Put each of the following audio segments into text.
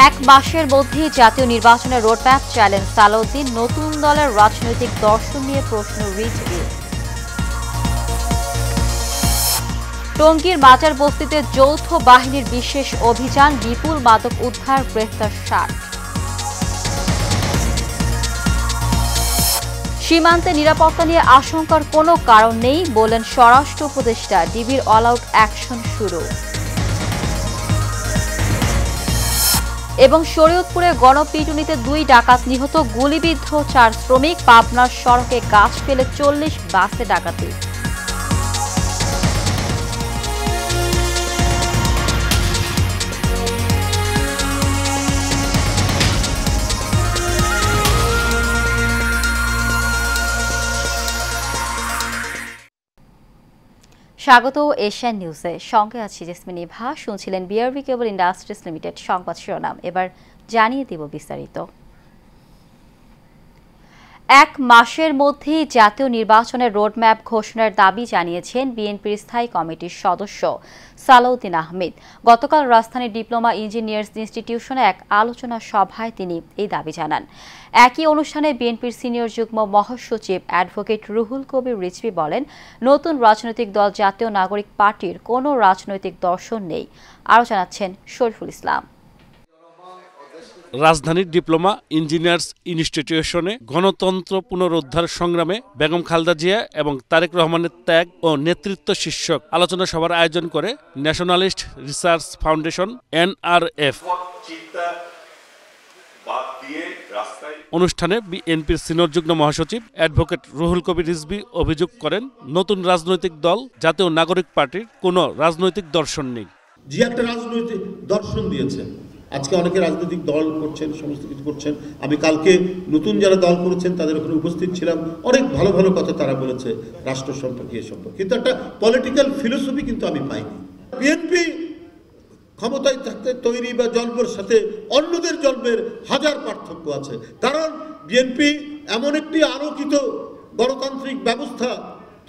এক মাসের মধ্যেই জাতীয় নির্বাচনের রোডম্যাপ চ্যালেঞ্জ সালাউদ্দিন, নতুন দলের রাজনৈতিক দর্শন নিয়ে প্রশ্ন রিজভি। টঙ্গীর মাজার বস্তিতে যৌথ বাহিনীর বিশেষ অভিযান, বিপুল মাদক উদ্ধার, গ্রেফতার ৬০। সীমান্তে নিরাপত্তা নিয়ে আশঙ্কার কোনো কারণ নেই বলেন স্বরাষ্ট্র উপদেষ্টা, ডিবির অল আউট অ্যাকশন শুরু। এবং শরীয়তপুরে গণপিটুনিতে ২ ডাকাত নিহত, গুলিবিদ্ধ ৪ শ্রমিক। পাবনার সড়কে গাছ ফেলে ৪০ বাসে ডাকাতি। স্বাগত এশিয়ান নিউজে, সঙ্গে আছি জেসমিন ইভা। শুনছিলেন বিআরবি কেবল ইন্ডাস্ট্রিজ লিমিটেড সংবাদ শিরোনাম, এবার জানিয়ে দিব বিস্তারিত। এক মাসের মধ্যেই জাতীয় নির্বাচনের রোডম্যাপ ঘোষণার দাবি জানিয়েছেন বিএনপির স্থায়ী কমিটির সদস্য সালাউদ্দিন আহমেদ। গতকাল রাজধানীর ডিপ্লোমা ইঞ্জিনিয়ার্স ইনস্টিটিউশনে এক আলোচনা সভায় তিনি এই দাবি জানান। একই অনুষ্ঠানে বিএনপির সিনিয়র যুগ্ম মহাসচিব অ্যাডভোকেট রুহুল কবির রিজভী বলেন, নতুন রাজনৈতিক দল জাতীয় নাগরিক পার্টির কোনো রাজনৈতিক দর্শন নেই। আরও জানাচ্ছেন শরীফুল ইসলাম। রাজধানীর ডিপ্লোমা ইঞ্জিনিয়ার্স ইনস্টিটিউশনে গণতন্ত্র পুনরুদ্ধার সংগ্রামে বেগম খালেদা জিয়া এবং তারেক রহমানের ত্যাগ ও নেতৃত্ব শীর্ষক আলোচনা সভার আয়োজন করে ন্যাশনালিস্ট রিসার্চ ফাউন্ডেশন NRF। অনুষ্ঠানে বিএনপির সিনিয়র যুগ্ম মহাসচিব অ্যাডভোকেট রুহুল কবির রিজভী অভিযোগ করেন, নতুন রাজনৈতিক দল জাতীয় নাগরিক পার্টির কোনো রাজনৈতিক দর্শন নেই। যে একটা রাজনৈতিক দর্শন দিয়েছেন, আজকে অনেকে রাজনৈতিক দল করছেন, সমস্ত কিছু করছেন। আমি কালকে নতুন যারা দল করেছেন তাদের ওখানে উপস্থিত ছিলাম, অনেক ভালো ভালো কথা তারা বলেছে রাষ্ট্র সম্পর্কে, এ সম্পর্কে, কিন্তু একটা পলিটিক্যাল ফিলোসফি কিন্তু আমি পাইনি। বিএনপি ক্ষমতায় থাকতে তৈরি বা জন্মের সাথে অন্যদের জন্মের হাজার পার্থক্য আছে, কারণ বিএনপি এমন একটি আলোকিত গণতান্ত্রিক ব্যবস্থা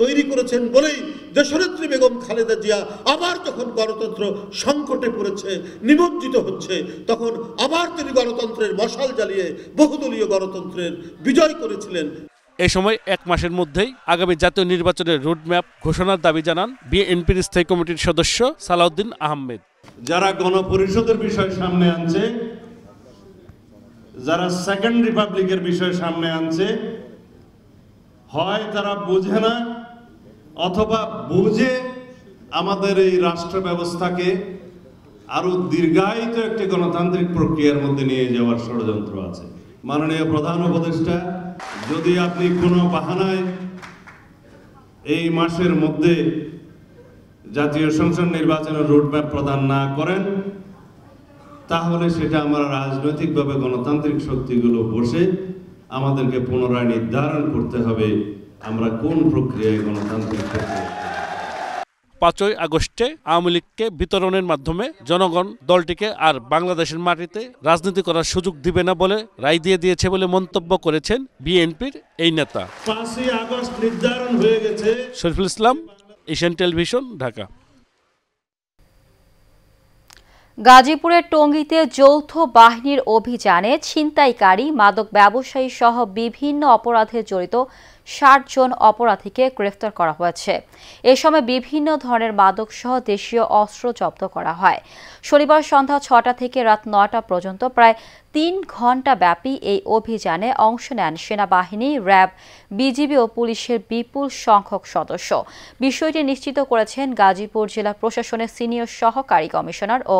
তৈরি করেছেন বলেই দেশনেত্রী বেগম খালেদা জিয়া আবার যখন গণতন্ত্র সংকটে পড়েছে, নিমজ্জিত হচ্ছে, তখন আবার তিনি গণতন্ত্রের মশাল জ্বালিয়ে বহুদলীয় গণতন্ত্রের বিজয় করেছিলেন। এ সময় এক মাসের মধ্যেই আগামী জাতীয় নির্বাচনের রোডম্যাপ ঘোষণার দাবি জানান বিএনপির স্থায়ী কমিটির সদস্য সালাউদ্দিন আহমেদ। যারা গণপরিষদের বিষয় সামনে আনছে, যারা সেকেন্ড রিপাবলিকের বিষয় সামনে আনছে, হয় তারা বোঝে না অথবা বুঝে আমাদের এই রাষ্ট্র ব্যবস্থাকে আরো দীর্ঘায়িত একটি গণতান্ত্রিক প্রক্রিয়ার মধ্যে নিয়ে যাওয়ার ষড়যন্ত্র আছে। মাননীয় প্রধান উপদেষ্টা, যদি আপনি কোনো বাহানায় এই মাসের মধ্যে জাতীয় সংসদ নির্বাচনের রোডম্যাপ প্রদান না করেন, তাহলে সেটা আমরা রাজনৈতিকভাবে গণতান্ত্রিক শক্তিগুলো বসে আমাদেরকে পুনরায় নির্ধারণ করতে হবে আমরা কোন প্রক্রিয়ায় গণতান্ত্রিক প্রক্রিয়া। ৫ই আগস্টে আওয়ামী লীগকে বিতরণের মাধ্যমে জনগণ দলটিকে আর বাংলাদেশের মাটিতে রাজনীতি করার সুযোগ দিবে না বলে রায় দিয়ে দিয়েছে বলে মন্তব্য করেছেন বিএনপির এই নেতা। ৫ই আগস্ট নির্ধারণ হয়ে গেছে। Shariful Islam, Asian television, Dhaka. গাজীপুরের টঙ্গীতে যৌথ বাহিনীর অভিযানে ছিনতাইকারী, মাদক ব্যবসায়ী সহ বিভিন্ন অপরাধে জড়িত ৬০ জন অপরাধীকে গ্রেফতার করা হয়েছে। এ সময় বিভিন্ন ধরনের মাদক সহ দেশীয় অস্ত্র জব্দ করা হয়। শনিবার সন্ধ্যা ৬টা থেকে রাত ৯টা পর্যন্ত প্রায় ৩ ঘণ্টা ব্যাপী এই অভিযানে অংশ নেন সেনাবাহিনী, র্যাব, বিজিবি ও পুলিশের বিপুল সংখ্যক সদস্য। বিষয়টি নিশ্চিত করেছেন গাজীপুর জেলা প্রশাসনের সিনিয়র সহকারী কমিশনার ও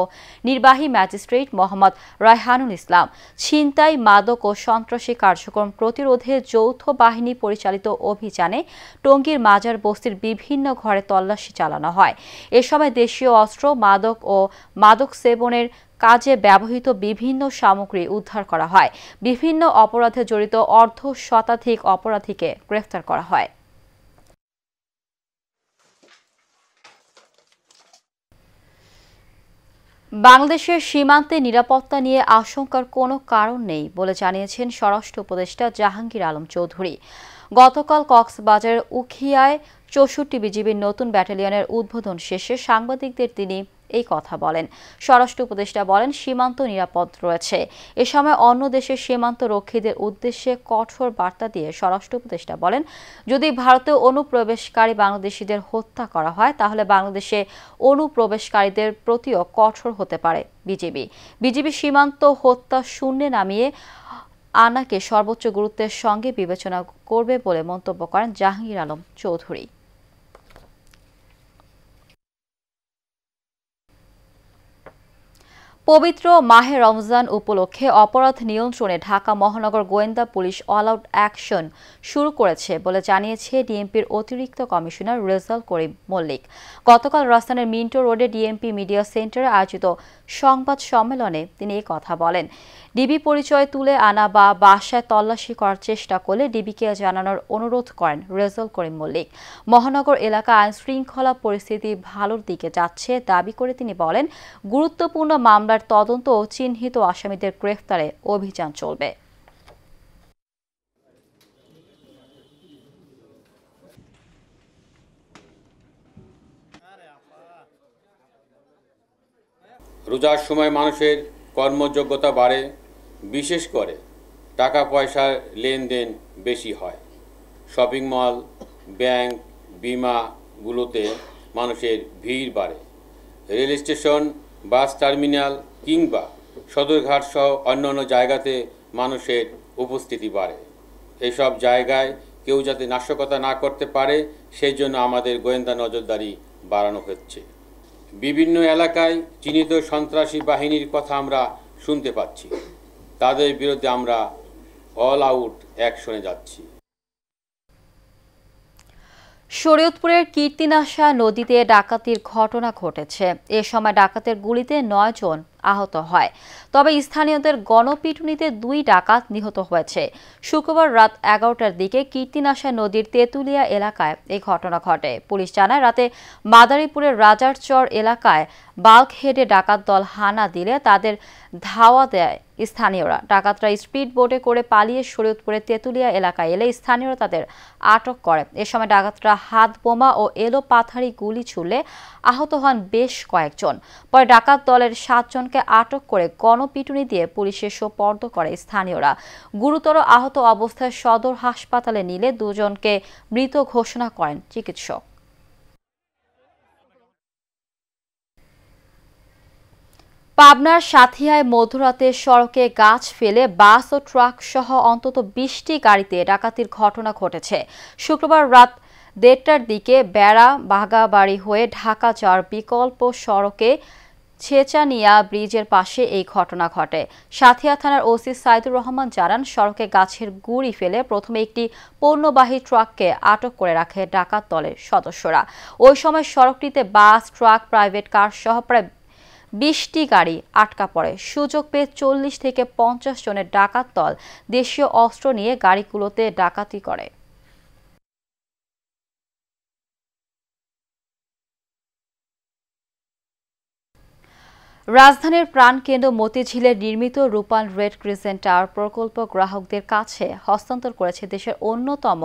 নির্বাহী ম্যাজিস্ট্রেট মোহাম্মদ রায়হানুল ইসলাম। ছিনতাই, মাদক ও সন্ত্রাসী কার্যক্রম প্রতিরোধে যৌথ বাহিনী পরিচালিত অভিযানে টঙ্গীর মাজার বস্তির বিভিন্ন ঘরে তল্লাশি চালানো হয়। এ সময় দেশীয় অস্ত্র, মাদক ও মাদক সেবনের কাজে ব্যবহৃত বিভিন্ন সামগ্রী উদ্ধার করা হয়। বিভিন্ন অপরাধে জড়িত অর্ধ শতাধিক অপরাধীকে গ্রেফতার করা হয়। বাংলাদেশের সীমান্তে নিরাপত্তা নিয়ে আশঙ্কার কোনো কারণ নেই বলে জানিয়েছেন স্বরাষ্ট্র উপদেষ্টা জাহাঙ্গীর আলম চৌধুরী। গতকাল কক্সবাজারের উখিয়ায় ৬৪ বিজিবির নতুন ব্যাটালিয়নের উদ্বোধন শেষে সাংবাদিকদের তিনি এই কথা বলেন। স্বরাষ্ট্র উপদেষ্টা বলেন, সীমান্ত নিরাপদ রয়েছে। এ সময় অন্য দেশের সীমান্ত রক্ষীদের উদ্দেশ্যে কঠোর বার্তা দিয়ে স্বরাষ্ট্র উপদেষ্টা বলেন, যদি ভারতে অনুপ্রবেশকারী বাংলাদেশিদের হত্যা করা হয় তাহলে বাংলাদেশে অনুপ্রবেশকারীদের প্রতিও কঠোর হতে পারে বিজিবি সীমান্ত হত্যা শূন্যে নামিয়ে আনাকে সর্বোচ্চ গুরুত্বের সঙ্গে বিবেচনা করবে বলে মন্তব্য করেন জাহাঙ্গীর আলম চৌধুরী। পবিত্র মাহে রমজান উপলক্ষে অপরাধ নিয়ন্ত্রণে ঢাকা মহানগর গোয়েন্দা পুলিশ অল আউট অ্যাকশন শুরু করেছে বলে জানিয়েছে ডিএমপির অতিরিক্ত কমিশনার রেজাল করিম মল্লিক। গতকাল রাজধানীর মিন্টো রোডে ডিএমপি মিডিয়া সেন্টারে আয়োজিত সংবাদ সম্মেলনে তিনি এই কথা বলেন। ডিবি পরিচয় তুলে আনা বা বাসায় তল্লাশি করার চেষ্টা করলে ডিবিকে জানানোর অনুরোধ করেন রেজাল করিম মল্লিক। মহানগর এলাকা আইন শৃঙ্খলা পরিস্থিতি ভালোর দিকে যাচ্ছে দাবি করে তিনি বলেন, গুরুত্বপূর্ণ মামলার তদন্ত ও চিহ্নিত আসামিদের গ্রেফতারে অভিযান চলবে। রোজার সময় মানুষের কর্মযোগ্যতা বাড়ে, বিশেষ করে টাকা পয়সার লেনদেন বেশি হয়। শপিং মল, ব্যাংক, বিমাগুলোতে মানুষের ভিড় বাড়ে। রেল স্টেশন, বাস টার্মিনাল কিংবা সদরঘাট সহ অন্যান্য জায়গাতে মানুষের উপস্থিতি বাড়ে। এইসব জায়গায় কেউ যাতে নাশকতা না করতে পারে সেই জন্য আমাদের গোয়েন্দা নজরদারি বাড়ানো হচ্ছে। বিভিন্ন এলাকায় চিহ্নিত সন্ত্রাসী বাহিনীর কথা আমরা শুনতে পাচ্ছি। তাদের বিরুদ্ধে আমরা অল আউট অ্যাকশনে যাচ্ছি। শরীয়তপুরের কীর্তিনাশা নদীতে ডাকাতির ঘটনা ঘটেছে। এ সময় ডাকাতের গুলিতে 9 জন আহত হয়, তবে স্থানীয়দের গণপিটুনিতে 2 ডাকাত নিহত হয়েছে। শুক্রবার রাত 11টার দিকে কীর্তিনাশা নদীর তেঁতুলিয়া এলাকায় এই ঘটনা ঘটে। পুলিশ জানায়, রাতে মাদারীপুরের রাজারচর এলাকায় বাল্কহেডে ডাকাত দল হানা দিলে তাদের ধাওয়া দেয় স্থানীয়রা। ডাকাতরা স্পিড বোটে করে পালিয়ে শরীয়তপুরের তেঁতুলিয়া এলাকায় এলে স্থানীয়রা তাদের আটক করে। এ সময় ডাকাতরা হাত বোমা ও এলো পাথারি গুলি ছুড়লে আহত হন বেশ কয়েকজন। পরে ডাকাত দলের 7 জনকে আটক করে গণপিটুনি দিয়ে পুলিশের সোপর্দ করে স্থানীয়রা। গুরুতর আহত অবস্থায় সদর হাসপাতালে নিলে 2 জনকে মৃত ঘোষণা করেন চিকিৎসক। পাবনার সাথিয়ায় মধ্যরাতে সড়কে গাছ ফেলে বাস ও ট্রাক সহ অন্তত 20টি গাড়িতে ডাকাতির ঘটনা ঘটেছে। শুক্রবার রাত 1:30টার দিকে বেড়া বাগাবাড়ি হয়ে ঢাকা যাওয়ার বিকল্প সড়কে ছেচানিয়া ব্রিজের পাশে এই ঘটনা ঘটে। সাথিয়া থানার ওসি সাইদুর রহমান জানান, সড়কে গাছের গুঁড়ি ফেলে প্রথমে একটি পণ্যবাহী ট্রাককে আটক করে রাখে ডাকাত দলের সদস্যরা। ওই সময় সড়কটিতে বাস, ট্রাক, প্রাইভেট কার সহ প্রায় 20টি গাড়ি আটকা পড়ে। সুযোগ পেয়ে 40 থেকে 50 জনের ডাকাত দল দেশীয় অস্ত্র নিয়ে গাড়িগুলোতে ডাকাতি করে। রাজধানীর প্রাণকেন্দ্র মতিঝিলে নির্মিত রূপান রেড ক্রিসেন্ট টাওয়ার প্রকল্প গ্রাহকদের কাছে হস্তান্তর করেছে দেশের অন্যতম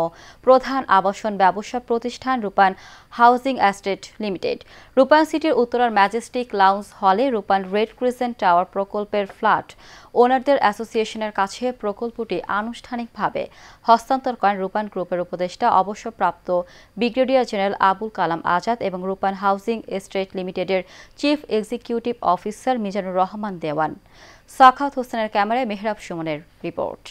প্রধান আবাসন ব্যবসা প্রতিষ্ঠান রূপান হাউজিং এস্টেট লিমিটেড। রূপান সিটির উত্তরার ম্যাজেস্টিক লাউঞ্জ হলে রূপান রেড ক্রিসেন্ট টাওয়ার প্রকল্পের ফ্ল্যাট ওনারদের অ্যাসোসিয়েশনের কাছে প্রকল্পটি আনুষ্ঠানিকভাবে হস্তান্তর করেন রূপান গ্রুপের উপদেষ্টা অবসরপ্রাপ্ত ব্রিগেডিয়ার জেনারেল আবুল কালাম আজাদ এবং রূপান হাউজিং এস্টেট লিমিটেডের chief executive officer Mizanur Rahman Dewan. Sakhawat হোসেনের ক্যামেরায় মেহরাব সুমনের রিপোর্ট।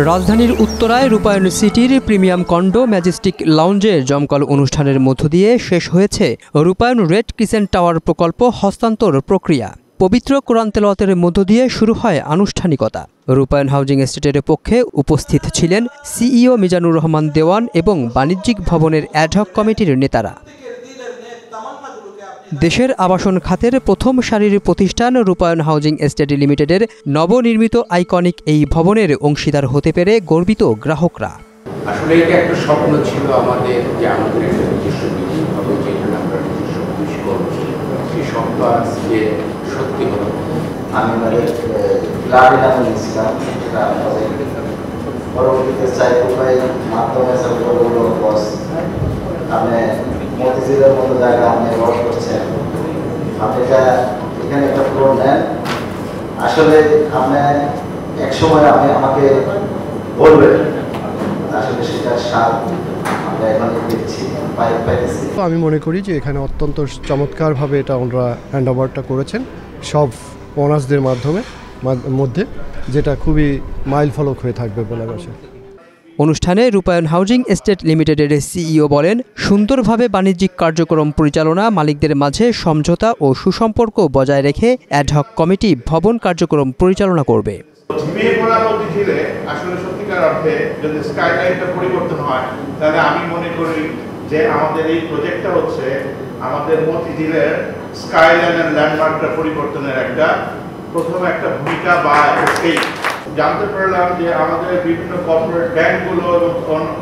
রাজধানীর উত্তরায় রূপায়ণ সিটির প্রিমিয়াম কন্ডো ম্যাজেস্টিক লাউঞ্জে জমকাল অনুষ্ঠানের মধ্য দিয়ে শেষ হয়েছে রূপায়ণ রেড ক্রিসেন্ট টাওয়ার প্রকল্প হস্তান্তর প্রক্রিয়া। পবিত্র কোরআন তেলাওয়াতের মধ্য দিয়ে শুরু হয় আনুষ্ঠানিকতা। রূপায়ণ হাউজিং এস্টেটের পক্ষে উপস্থিত ছিলেন সিইও মিজানুর রহমান দেওয়ান এবং বাণিজ্যিক ভবনের অ্যাডহক কমিটির নেতারা। দেশের আবাসন খাতের প্রথম সারির প্রতিষ্ঠান রূপায়ণ হাউজিং এস্টেট লিমিটেডের নবনির্মিত আইকনিক এই ভবনের অংশীদার হতে পেরে গর্বিত গ্রাহকরা। আসলে এটা একটা স্বপ্ন ছিল আমাদের, যে আমাদের একটা নিজস্ব বিল্ডিং হবে যেখানে আমরা নিজস্ব অফিস করব। সেই স্বপ্ন আজকে সত্যি হলো। আমি ক্লাবে নাম নিয়েছিলাম, পরবর্তীতে সাইকেল ভাই মাধ্যমে বস আমি মতিঝিলের মতো জায়গা আপনি বস করছেন, আপনি এখানে একটা ফ্লোর নেন, আসলে আপনি একসময় আমাকে বলবেন, আসলে সেটা স্বাদ আমরা এখন দেখছি পাইতেছি। আমি মনে করি যে এখানে অত্যন্ত চমৎকারভাবে এটা ওনারা হ্যান্ড ওভারটা করেছেন সব ওনার্সদের মধ্যে, যেটা খুবই মাইল ফলক হয়ে থাকবে বলে বসে। অনুষ্ঠানে রূপায়ণ হাউজিং এস্টেট লিমিটেডের সিইও বলেন, সুন্দরভাবে বাণিজ্যিক কার্যক্রম পরিচালনা, মালিকদের মাঝে সমঝোতা ও সুসম্পর্ক বজায় রেখে অ্যাডহক কমিটি ভবন কার্যক্রম পরিচালনা করবে। আসলে সত্যিকার অর্থে যদি স্কাইলাইনটা পরিবর্তন হয়, তাহলে আমি মনে করি যে আমাদের এই প্রজেক্টটা হচ্ছে আমাদের মতিঝিলের স্কাইলাইনের ল্যান্ডমার্কটা পরিবর্তনের প্রথম একটা ভূমিকা বা স্টেপ। জানতে পারলাম যে আমাদের বিভিন্ন কর্পোরেট ব্যাংকগুলো এবং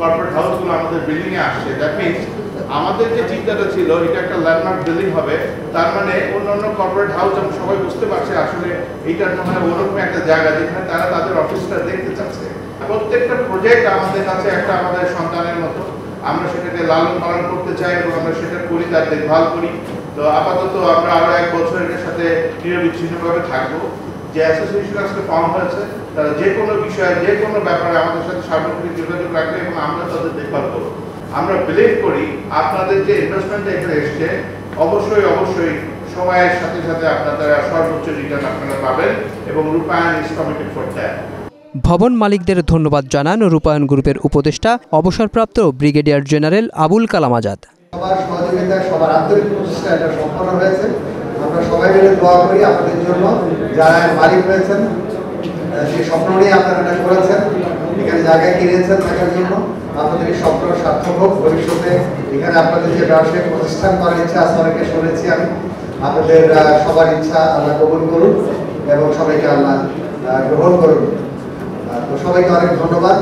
কর্পোরেট হাউসগুলো আমাদের বিল্ডিং এ আসছে। দ্যাট মিনস আমাদের যে চিন্তাটা ছিল এটা একটা ল্যান্ডমার্ক বিল্ডিং হবে, তার মানে অন্যান্য কর্পোরেট হাউস আমরা সবাই বুঝতে পারছি আসলে এইটার মনে হয় ওরকম একটা জায়গা যেখানে তারা তাদের অফিসটা দেখতে চাচ্ছে। প্রত্যেকটা প্রজেক্ট আমাদের কাছে একটা আমাদের সন্তানের মতো, আমরা সেটাকে লালন পালন করতে চাই এবং আমরা সেটা করি, তার দেখভাল করি। তো আপাতত আমরা আরো 1 বছর এর সাথে নিরবিচ্ছিন্নভাবে থাকবো। যে অ্যাসোসিয়েশন আজকে ফর্ম হয়েছে, তারা যে কোনো বিষয়ে যে কোনো ব্যাপারে আমাদের সাথে সার্বক্ষণিক যোগাযোগ রাখবে এবং আমরা তাদের দেখভাল করবো। আমরা বিলিভ করি আপনাদের যে ইনভেস্টমেন্ট এখানে এসছে অবশ্যই সময়ের সাথে সাথে আপনারা সর্বোচ্চ রিটার্ন আপনারা পাবেন এবং রূপায়ণ ইজ কমিটেড ফর দ্যাট। ভবন মালিকদের ধন্যবাদ জানান রূপায়ণ গ্রুপের উপদেষ্টা অবসরপ্রাপ্ত ব্রিগেডিয়ার জেনারেল আবুল কালাম আজাদ। সবার সহযোগিতা, সবার আন্তরিক প্রচেষ্টা এটা সম্পন্ন হয়েছে। আমরা সবাই মিলে দোয়া করি আপনাদের জন্য, যারা মালিক হয়েছেন সেই স্বপ্ন নিয়ে আপনারা এটা করেছেন, এখানে জায়গা কিনেছেন থাকার জন্য। আপনাদের এই স্বপ্ন সার্থক হোক, ভবিষ্যতে এখানে আপনাদের যে ব্যবসায়িক প্রতিষ্ঠান করার ইচ্ছা আছে, অনেকে শুনেছি আমি, আপনাদের সবার ইচ্ছা আল্লাহ কবুল করুন এবং সবাইকে আল্লাহ গ্রহণ করুন। তো সবাইকে অনেক ধন্যবাদ।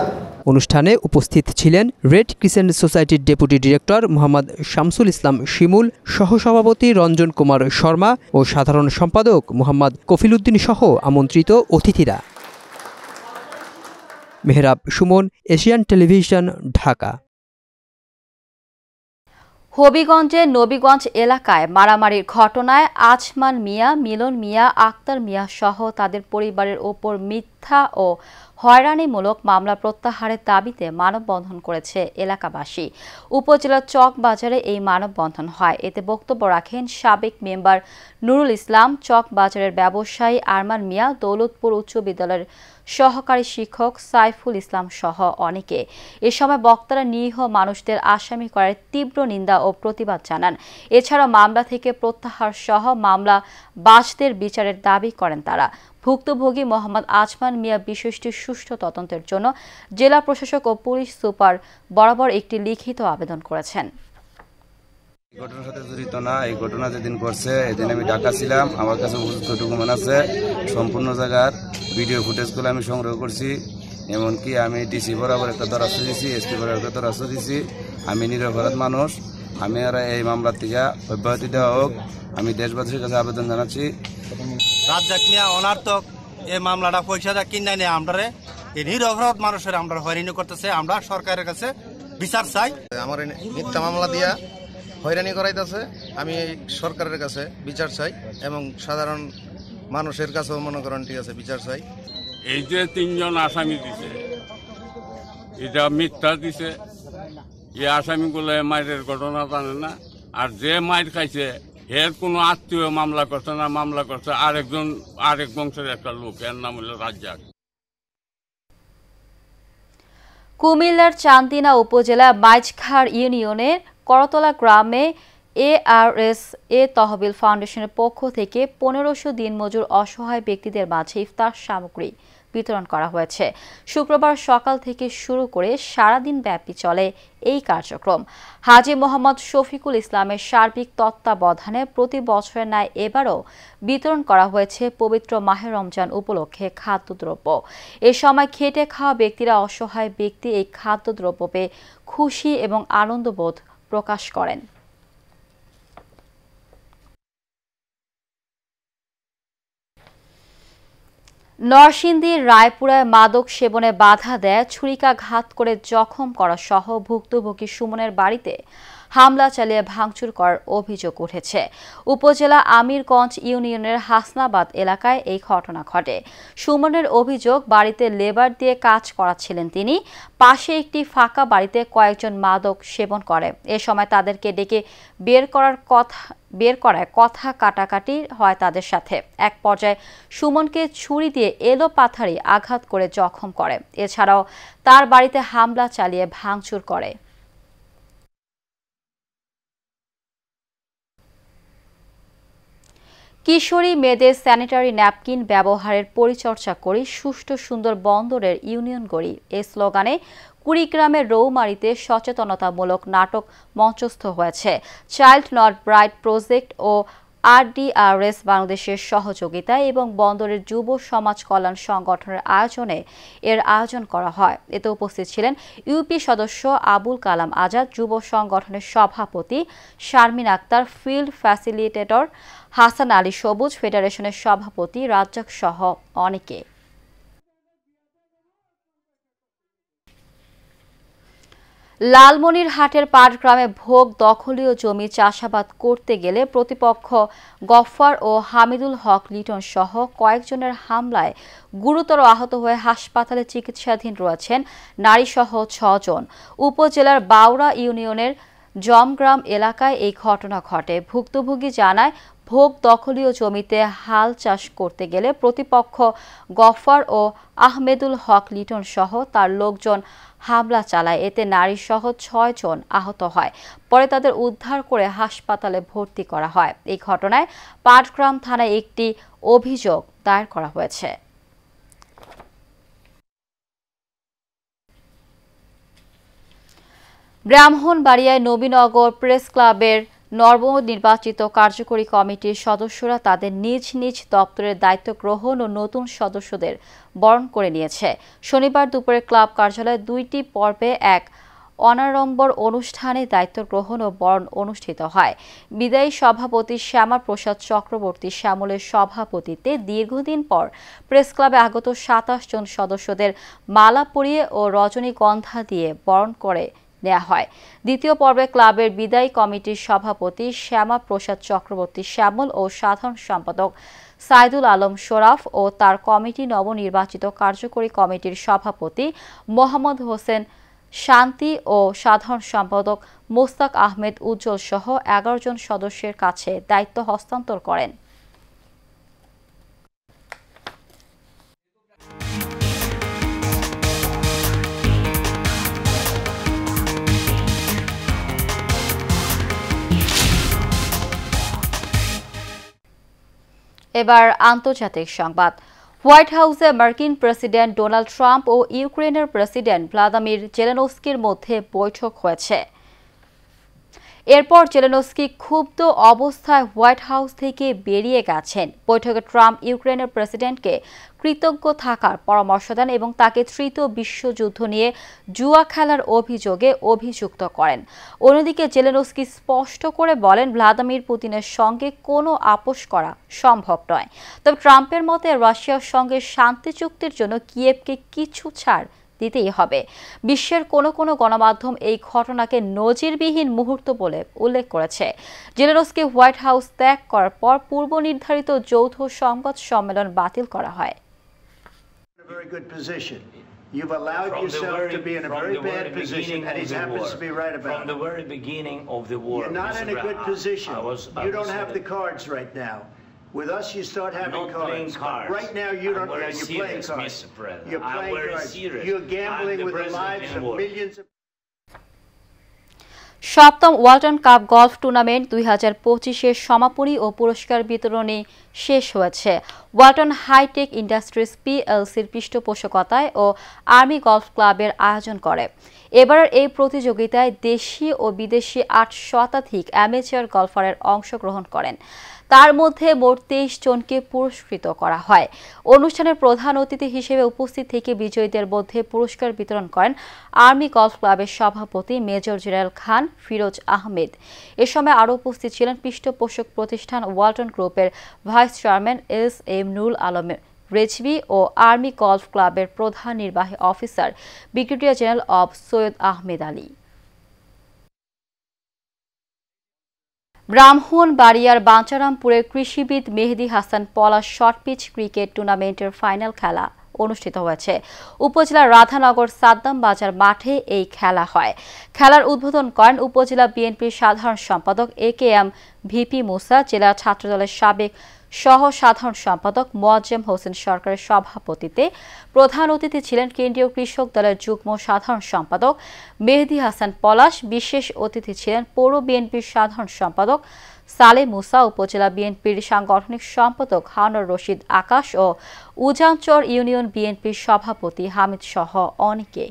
অনুষ্ঠানে উপস্থিত ছিলেন রেড ক্রিসেন্ট সোসাইটির deputy director Mohammad Shamsul Islam শিমুল, সহসভাপতি রঞ্জন কুমার শর্মা ও সাধারণ সম্পাদক মোহাম্মদ কফিলউদ্দিন সহ আমন্ত্রিত অতিথিরা। Mehrab Suman, Asian television, Dhaka. হবিগঞ্জের নবীগঞ্জ এলাকায় মারামারির ঘটনায় আজমান মিয়া, মিলন মিয়া, আক্তার মিয়া সহ তাদের পরিবারের ওপর মিথ্যা ও হয়রানিমূলক মামলা প্রত্যাহারের দাবিতে মানববন্ধন করেছে এলাকাবাসী। উপজেলার চকবাজারে এই মানববন্ধন হয়। এতে বক্তব্য রাখেন সাবেক মেম্বার নুরুল ইসলাম, চকবাজারের ব্যবসায়ী আরমান মিয়া, দৌলতপুর উচ্চ বিদ্যালয়ের সহকারী শিক্ষক সাইফুল ইসলাম সহ অনেকে। এ সময় বক্তারা নিরীহ মানুষদের আসামি করার তীব্র নিন্দা ও প্রতিবাদ জানান। এছাড়া মামলা থেকে প্রত্যাহার সহ মামলা বাসদের বিচারের দাবি করেন তারা। ভুক্তভোগী মোহাম্মদ আজমান মিয়া বিষয়টির সুষ্ঠু তদন্তের জন্য জেলা প্রশাসক ও পুলিশ সুপার বরাবর একটি লিখিত আবেদন করেছেন। ঘটনার সাথে জড়িত না, এই ঘটনা যেদিন করছে এদিন আমি ঢাকা ছিলাম, আমার কাছে ডকুমেন্ট আছে, সম্পূর্ণ জায়গার ভিডিও ফুটেজগুলো আমি সংগ্রহ করছি। এমনকি আমি ডিসি বরাবর একটা দরখাস্ত দিয়েছি, এসপি বরাবর একটা দরখাস্ত দিয়েছি। আমি নিরপরাধ মানুষ, আমি আর এই মামলার থেকে অব্যাহতি দেওয়া হোক আমি দেশবাসীর কাছে আবেদন জানাচ্ছি। রাজ্জাক মিয়া অনার্থক এই মামলাটা পয়সাটা কিনে নিয়ে আমরা এই নিরপরাধ মানুষের আমরা হয়রানি করতেছে। আমরা সরকারের কাছে বিচার চাই। আমার মিথ্যা মামলা দিয়া হয়রানি করাইতেছে, আমি সরকারের কাছে বিচার চাই এবং সাধারণ মানুষের কাছেও মনে করেন ঠিক আছে বিচার চাই। এই যে 3 জন আসামি দিছে, এটা মিথ্যা দিছে। এই আসামিগুলো মায়ের ঘটনা জানে না, আর যে মায়ের খাইছে এর কোনো আত্মীয় মামলা করছে না, মামলা করছে আরেক বংশের একটা লোক, এর নাম হলো রাজ্জাক। কুমিল্লার চান্দিনা উপজেলা মাইজখার ইউনিয়নের করতলা গ্রামে ARS-A তহবিল ফাউন্ডেশনের পক্ষ থেকে 1500 দিনমজুর অসহায় ব্যক্তিদের মাঝে ইফতার সামগ্রী বিতরণ করা হয়েছে। শুক্রবার সকাল থেকে শুরু করে সারাদিন ব্যাপী চলে এই কার্যক্রম। হাজী মোহাম্মদ শফিকুল ইসলামের সার্বিক তত্ত্বাবধানে প্রতি বছরের ন্যায় এবারও বিতরণ করা হয়েছে পবিত্র মাহে রমজান উপলক্ষে খাদ্যদ্রব্য। এ সময় খেটে খাওয়া ব্যক্তিরা অসহায় ব্যক্তি এই খাদ্যদ্রব্য পেয়ে খুশি এবং আনন্দবোধ প্রকাশ করেন। নরসিংদীর রায়পুরায় মাদক সেবনে বাধা দেয়, ছুরিকাঘাত করে জখম করা সহ ভুক্তভোগী সুমনের বাড়িতে হামলা চালিয়ে ভাঙচুর করার অভিযোগ উঠেছে। উপজেলা আমিরগঞ্জ ইউনিয়নের হাসনাবাদ এলাকায় এই ঘটনা ঘটে। সুমনের অভিযোগ, বাড়িতে লেবার দিয়ে কাজ করাচ্ছিলেন তিনি। পাশে একটি ফাঁকা বাড়িতে কয়েকজন মাদক সেবন করে। এ সময় তাদেরকে ডেকে বের করায় কথা কাটাকাটি হয় তাদের সাথে। এক পর্যায়ে সুমনকে ছুরি দিয়ে এলোপাথারি আঘাত করে জখম করে। এছাড়াও তার বাড়িতে হামলা চালিয়ে ভাঙচুর করে। কিশোরী মেয়েদের স্যানিটারি ন্যাপকিন ব্যবহারের পরিচর্যা করি, সুষ্ঠু সুন্দর বন্দরের ইউনিয়ন গড়ি এই স্লোগানে কুড়িগ্রামের রৌমারীতে সচেতনতামূলক নাটক মঞ্চস্থ হয়েছে। চাইল্ড নট ব্রাইট প্রজেক্ট ও RDRS বাংলাদেশের সহযোগিতায় এবং বন্দরের যুব সমাজ কল্যাণ সংগঠনের আয়োজনে এর আয়োজন করা হয়। এতে উপস্থিত ছিলেন ইউপি সদস্য আবুল কালাম আজাদ, যুব সংগঠনের সভাপতি শারমিন আক্তার, ফিল্ড ফ্যাসিলিটেটর হাসান আলী সবুজ, ফেডারেশনের সভাপতি রাজ্জাক সহ অনেকে। লালমনিরহাটের পাটগ্রামে ভোগ দখলীয় জমি চাষাবাদ করতে গেলে প্রতিপক্ষ গফফার ও হামিদুল হক লিটন সহ কয়েকজনের হামলায় গুরুতর আহত হয়ে হাসপাতালে চিকিৎসাধীন রয়েছেন নারীসহ 6 জন। উপজেলার বাউরা ইউনিয়নের জমগ্রাম এলাকায় এই ঘটনা ঘটে। ভুক্তভোগী জানায়, ভোগ দখলীয় জমিতে হাল চাষ করতে গেলে প্রতিপক্ষ গফফার ও আহমেদুল হক লিটন সহ তার লোকজন হামলা চালায়। এতে নারীসহ 6 জন আহত হয়। পরে তাদের উদ্ধার করে হাসপাতালে ভর্তি করা হয়। এই ঘটনায় পাটগ্রাম থানায় একটি অভিযোগ দায়ের করা হয়েছে। ব্রাহ্মণবাড়িয়ায় নবীনগর প্রেস ক্লাবের নবনির্বাচিত কার্যকরী কমিটির সদস্যরা তাদের নিজ নিজ দপ্তরের দায়িত্ব গ্রহণ ও নতুন সদস্যদের বরণ করে নিয়েছে। শনিবার দুপুরে ক্লাব কার্যালয়ে 2টি পর্বে এক অনাড়ম্বর অনুষ্ঠানে দায়িত্ব গ্রহণ ও বরণ অনুষ্ঠিত হয়। বিদায়ী সভাপতি শ্যামা প্রসাদ চক্রবর্তী শ্যামলের সভাপতিত্বে দীর্ঘদিন পর প্রেস ক্লাবে আগত 27 জন সদস্যদের মালা পরিয়ে ও রজনীগন্ধা দিয়ে বরণ করে নেওয়া হয়। দ্বিতীয় পর্বে ক্লাবের বিদায়ী কমিটির সভাপতি শ্যামা প্রসাদ চক্রবর্তী শ্যামল ও সাধারণ সম্পাদক সাইদুল আলম শরাফ ও তার কমিটি নবনির্বাচিত কার্যকরী কমিটির সভাপতি মোহাম্মদ হোসেন শান্তি ও সাধারণ সম্পাদক মোস্তাক আহমেদ উজ্জ্বল সহ 11 জন সদস্যের কাছে দায়িত্ব হস্তান্তর করেন। এবার আন্তর্জাতিক সংবাদ। হোয়াইট হাউসে মার্কিন প্রেসিডেন্ট ডোনাল্ড ট্রাম্প ও ইউক্রেনের প্রেসিডেন্ট ভ্লাদিমির জেলেনস্কির মধ্যে বৈঠক হয়েছে। এরপর জেলেনস্কি ক্ষুব্ধ অবস্থায় হোয়াইট হাউস থেকে বেরিয়ে গেছেন। বৈঠকে ট্রাম্প ইউক্রেনের প্রেসিডেন্টকে কৃতজ্ঞ থাকার পরামর্শ দেন এবং তাকে তৃতীয় বিশ্বযুদ্ধ নিয়ে জুয়া খেলার অভিযোগে অভিযুক্ত করেন। অন্যদিকে জেলেনস্কি স্পষ্ট করে বলেন, ভ্লাদিমির পুতিনের সঙ্গে কোনো আপোষ করা সম্ভব নয়। তবে ট্রাম্পের মতে রাশিয়ার সঙ্গে শান্তি চুক্তির জন্য কিয়েভকে কিছু ছাড় দিতেই হবে। বিশ্বের কোনো গণমাধ্যম এই ঘটনাকে নজিরবিহীন মুহূর্ত বলে উল্লেখ করেছে। জেলেনস্কি হোয়াইট হাউস ত্যাগ করার পর পূর্ব নির্ধারিত যৌথ সংবাদ সম্মেলন বাতিল করা হয়। You've allowed yourself to be in a very bad position, and he happens to be right about it. From the very beginning of the war, you're not in a good position. You don't have the cards right now. With us, you start having cards. Right now, you don't. You're playing cards. You're playing cards. You're gambling with the lives of millions of. সপ্তম Walton cup golf tournament 2025-এর সমাপনী ও পুরস্কার বিতরণী শেষ হয়েছে। Walton hi tech industries PLCর পৃষ্ঠপোষকতায় ও army golf ক্লাবের আয়োজন করে। এবারের এই প্রতিযোগিতায় দেশি ও বিদেশি 8 শতাধিক অ্যামেচার গলফারের অংশগ্রহণ করেন। তার মধ্যে মোট 23 জনকে পুরস্কৃত করা হয়। অনুষ্ঠানের প্রধান অতিথি হিসেবে উপস্থিত থেকে বিজয়ীদের মধ্যে পুরস্কার বিতরণ করেন আর্মি গলফ ক্লাবের সভাপতি মেজর জেনারেল খান ফিরোজ আহমেদ। এ সময় আরও উপস্থিত ছিলেন পৃষ্ঠপোষক প্রতিষ্ঠান ওয়ালটন গ্রুপের vice chairman SM Nurul Alam Rezvi ও আর্মি গলফ ক্লাবের প্রধান নির্বাহী অফিসার ব্রিগেডিয়ার জেনারেল অব সৈয়দ আহমেদ আলী। ব্রাহ্মণবাড়িয়ার বাঞ্চারামপুরের কৃষিবিদ Mehedi Hasan Palash short pitch cricket টুর্নামেন্টের ফাইনাল খেলা অনুষ্ঠিত হয়েছে। উপজেলার রাধানগর সাদ্দাম বাজার মাঠে এই খেলা হয়। খেলার উদ্বোধন করেন উপজেলা বিএনপির সাধারণ সম্পাদক AKM ভিপি মুসা, জেলা ছাত্রদলের সাবেক সহ সাধারণ সম্পাদক মোয়াজ্জেম হোসেন সরকারের সভাপতিত্বে। প্রধান অতিথি ছিলেন কেন্দ্রীয় কৃষক দলের যুগ্ম সাধারণ সম্পাদক মেহেদী হাসান পলাশ। বিশেষ অতিথি ছিলেন পৌর বিএনপির সাধারণ সম্পাদক সালে মুসা, উপজেলা বিএনপির সাংগঠনিক সম্পাদক হানুর রশিদ আকাশ ও উজানচর ইউনিয়ন বিএনপির সভাপতি হামিদ সহ অনেকে।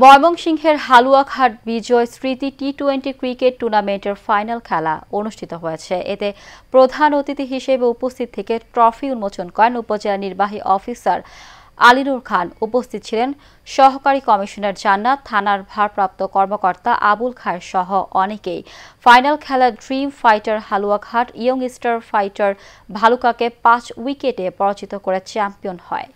ময়মনসিংহের হালুয়াঘাট বিজয় স্মৃতি টি-20 ক্রিকেট টুর্নামেন্টের ফাইনাল খেলা অনুষ্ঠিত হয়েছে। এতে প্রধান অতিথি হিসেবে উপস্থিত থেকে ট্রফি উন্মোচন করেন উপজেলা নির্বাহী অফিসার আলিনুর খান। উপস্থিত ছিলেন সহকারী কমিশনার জান্নাত, থানার ভারপ্রাপ্ত কর্মকর্তা আবুল খায়ের সহ অনেকেই। ফাইনাল খেলা dream fighter Haluaghat young star fighter ভালুকাকে 5 উইকেটে পরাজিত করে চ্যাম্পিয়ন হয়।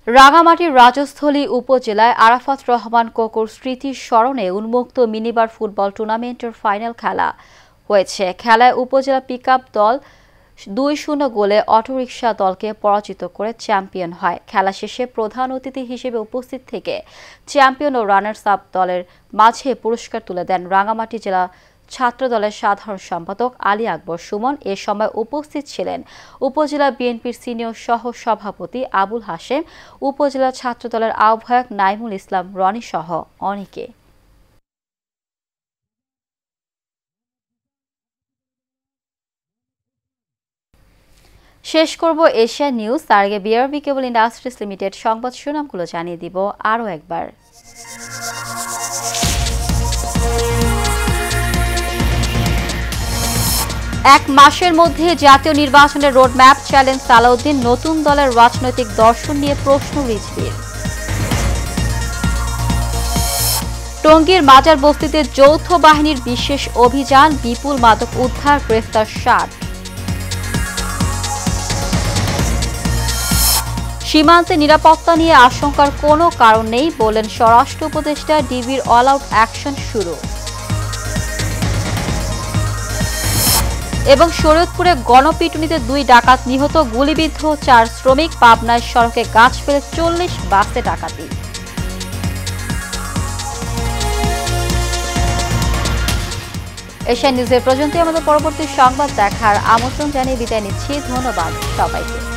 রাঙামাটির রাজস্থলী উপজেলায় আরাফাত রহমান কোকুর স্মৃতির স্মরণে উন্মুক্ত মিনিবার ফুটবল টুর্নামেন্টের ফাইনাল খেলা হয়েছে। খেলায় উপজেলা পিকআপ দল 2-0 গোলে অটোরিকশা দলকে পরাজিত করে চ্যাম্পিয়ন হয়। খেলা শেষে প্রধান অতিথি হিসেবে উপস্থিত থেকে চ্যাম্পিয়ন ও রানার্স আপ দলের মাঝে পুরস্কার তুলে দেন রাঙামাটি জেলা ছাত্র দলের সাধারণ সম্পাদক আলী আকবর সুমন। এ সময় উপস্থিত ছিলেন উপজেলা বিএনপির সিনিয়র সহ সভাপতি আবুল হাশেম, উপজেলা ছাত্র দলের আহ্বায়ক নাইমুল ইসলাম রনি সহ অনেকে। শেষ করব এশিয়া নিউজ। তার আগে বিআরবি কেবল ইন্ডাস্ট্রিজ লিমিটেড সংবাদ শিরোনামগুলো জানিয়ে দিব আরও একবার। এক মাসের মধ্যে জাতীয় নির্বাচনের রোডম্যাপ চ্যালেঞ্জ সালাউদ্দিন। নতুন দলের রাজনৈতিক দর্শন নিয়ে প্রশ্ন রিজভির। টঙ্গীর মাজার বস্তিতে যৌথ বাহিনীর বিশেষ অভিযান, বিপুল মাদক উদ্ধার, গ্রেফতার 7। সীমান্তে নিরাপত্তা নিয়ে আশঙ্কার কোনো কারণ নেই বলেন স্বরাষ্ট্র উপদেষ্টা। ডিবির অল আউট অ্যাকশন শুরু। এবং শরীয়তপুরে গণপিটুনিতে 2 ডাকাত নিহত, গুলিবিদ্ধ 4 শ্রমিক। পাবনায় সড়কে গাছ ফেলে 40 বাসে ডাকাতি। এশিয়া নিউজের পর্যন্ত আমাদের পরবর্তী সংবাদ দেখার আমন্ত্রণ জানিয়ে বিদায় নিচ্ছি। ধন্যবাদ সবাইকে।